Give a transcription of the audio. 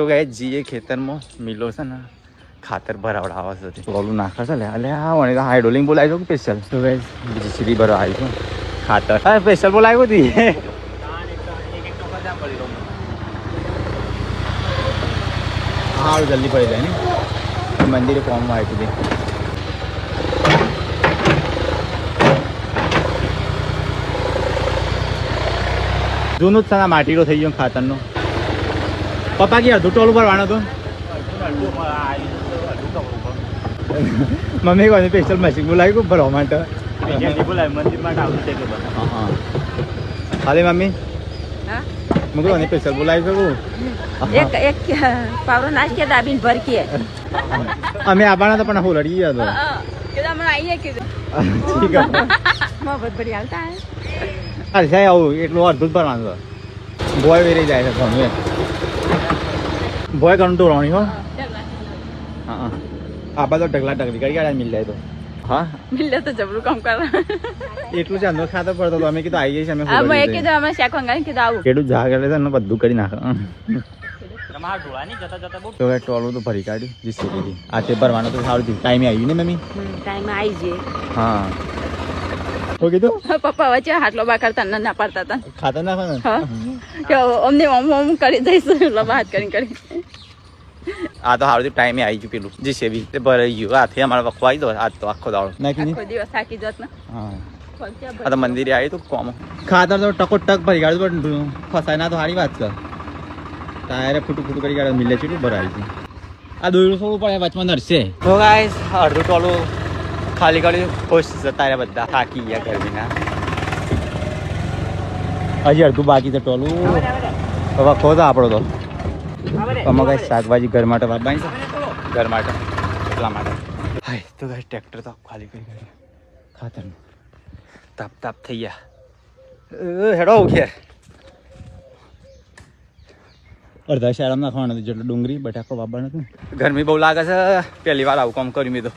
તો ગાય જીએ ખેતરમાં મિલો છે ને ખાતર ભરાવડાવે છે ટોલું નાખે છે અલે આ વણે તો હાઇડ્રોલિંગ બોલાવી દો સ્પેશિયલ તો ગાય બીજી સીડી ભરવા આવી છું ખાતર હા સ્પેશિયલ બોલાવ્યું હતી હા જલ્દી પડી જાય ને મંદિરે કોમમાં આવી હતી જૂનું જ છે માટીનો થઈ ગયો ખાતરનો પપ્પા કે અડધું ટોલું ભરવાનો હતો મમ્મી કોને સ્પેશિયલ મશીન બોલાવી ખૂબ ભરવા માટે ખાલી મમ્મી મોકલો ને સ્પેશિયલ બોલાવી શકું એક પાવડો નાશ કે દાબીને ભર કે અમે આવવાના તો પણ હું લડી ગયા તો કે હમણાં આવીએ કે ઠીક છે મોહબ્બત ભરી આવતા અરે સાહેબ આવું એટલું અડધું જ ભરવાનું છે ભોય વેરી જાય છે ઘણું ભોય ઘણું ટોળવાની હો હા આબા તો ઢગલા ઢગલી કરી ગયા મિલ જાય તો હા મિલે તો જબરું કામ કર એટલું જ અંદર ખાતો પડતો તો અમે કીધું આવી ગઈ છે અમે અમે એક કીધું અમે શાક મંગાવી કીધું આવું કેટલું જા કરે છે ને બધું કરી નાખે તો ટોલું તો ભરી કાઢ્યું જીસીબી આ તે ભરવાનું તો સારું થયું ટાઈમે આવ્યું ને મમ્મી ટાઈમ આવી જઈએ હા શું કીધું પપ્પા વચ્ચે હાટલો બા કરતા ના પાડતા હતા ખાતા નાખો ને કે અમને ઓમ કરી દઈશું લબા હાથ કરી આ તો સારું ટાઈમે આવી ગયું પેલું જીસીબી તે ભરાઈ ગયું હાથે અમારે વખવા આવી દો આજ તો આખો દાડો નાખી આખો દિવસ થાકી જત ને હા આ તો મંદિરે આવી તું કોમ ખાતર તો ટકો ટક ભરી કાઢ્યું પણ ફસાય ના તો સારી વાત છે તારે ફૂટું કરી કાઢે મિલે છે ભરાય છે આ દોયડું થોડું પડે વચમાં નડશે તો ગાઈસ અડધું ટોલું ખાલી કર્યું ખુશ જતા રહ્યા બધા થાકી ગયા ગરમીના હજી અડધું બાકી છે ટોલું વખો તો આપણો તો અમે કઈ શાકભાજી ઘર માટે વાપવાની છે ઘર માટે એટલા માટે હાય તો કઈ ટ્રેક્ટર તો ખાલી કરી કાઢ્યું ખાતરનું તાપ થઈ ગયા હેડો ખેર અડધા શાળામાં નાખવાનું હતું જેટલું ડુંગળી બટાકો વાપવાનું હતું ગરમી બહુ લાગે છે પહેલી વાર આવું કામ કર્યું મેં તો